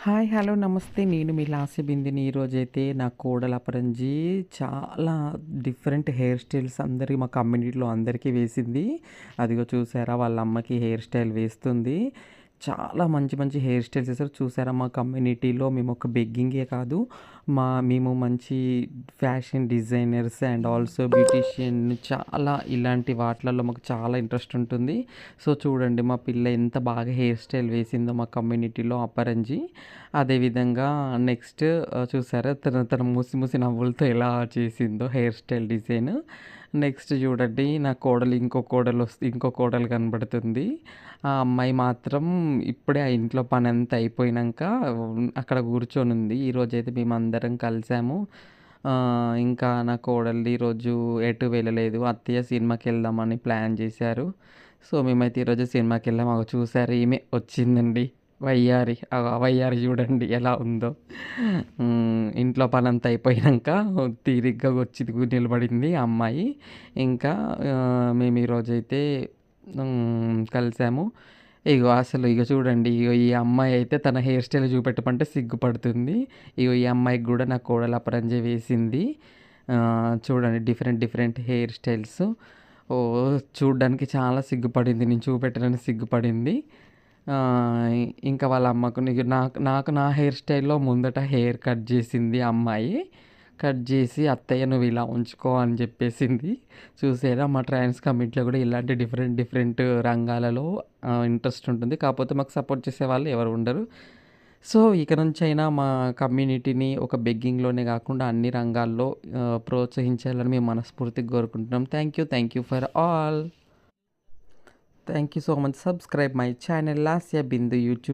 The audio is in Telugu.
హాయ్! హలో! నమస్తే. నేను మీ లాస్య బిందిని. ఈరోజైతే నా కోడలు అపరంజి చాలా డిఫరెంట్ హెయిర్ స్టైల్స్ మా కమ్యూనిటీలో అందరికీ వేసింది. అదిగో చూసారా వాళ్ళ అమ్మకి హెయిర్ స్టైల్ వేస్తుంది. చాలా మంచి మంచి హెయిర్ స్టైల్స్ ఏసారు. చూసారా మా కమ్యూనిటీలో మేము ఒక బెగ్గింగే కాదు, మేము మంచి fashion designers and also beautician చాలా ఇలాంటి వాటిలలో మాకు చాలా ఇంట్రెస్ట్ ఉంటుంది. సో చూడండి మా పిల్ల ఎంత బాగా హెయిర్ స్టైల్ వేసిందో మా కమ్యూనిటీలో అపరంజి. అదేవిధంగా నెక్స్ట్ చూసారా తన మూసి మూసి నవ్వులతో ఎలా చేసిందో హెయిర్ స్టైల్ డిజైన్. నెక్స్ట్ చూడండి నా కోడలు ఇంకో కోడలు కనబడుతుంది. ఆ అమ్మాయి మాత్రం ఇప్పుడే ఆ ఇంట్లో పనంతా అయిపోయినాక అక్కడ కూర్చొనుంది. ఈరోజైతే మేమందరం కలిసాము. ఇంకా నా కోడలు ఈరోజు ఎటు వెళ్ళలేదు. అత్తయ్య సినిమాకి వెళ్దామని ప్లాన్ చేశారు. సో మేమైతే ఈరోజు సినిమాకి వెళ్ళాము. చూసారు ఈమె వచ్చిందండి వయ్యారి. ఆ వయ్యారి చూడండి ఎలా ఉందో. ఇంట్లో పనంతా అయిపోయినాక తీరిగ్గా వచ్చి నిలబడింది ఆ అమ్మాయి. ఇంకా మేము ఈరోజైతే కలిసాము. ఇగో చూడండి, ఈ అమ్మాయి అయితే తన హెయిర్ స్టైల్ చూపెట్టమంటే సిగ్గుపడుతుంది. ఈ అమ్మాయికి కూడా నా కోడలు అపరంజి వేసింది. చూడండి డిఫరెంట్ డిఫరెంట్ హెయిర్ స్టైల్స్. చూడ్డానికి చాలా సిగ్గుపడింది, నేను చూపెట్టడానికి సిగ్గుపడింది. ఇంకా వాళ్ళ అమ్మకు నాకు నా హెయిర్ స్టైల్‌లో ముందట హెయిర్ కట్ చేసింది ఆ అమ్మాయి. కట్ చేసి "అత్తయ్య నువ్వు ఇలా ఉంచుకో" అని చెప్పేసింది. చూసారా మా ట్రాన్స్ కమ్యూనిటీలో కూడా ఇలాంటి డిఫరెంట్ డిఫరెంట్ రంగాలలో ఇంట్రెస్ట్ ఉంటుంది. కాకపోతే మాకు సపోర్ట్ చేసేవాళ్ళు ఎవరు ఉండరు. సో ఇక నుంచైనా మా కమ్యూనిటీని ఒక బెగ్గింగ్‌లోనే కాకుండా అన్ని రంగాల్లో ప్రోత్సహించాలని మేము మనస్ఫూర్తిగా కోరుకుంటున్నాం. Thank you for all. Thank you so much. Subscribe my channel Lasya Bindu YouTube.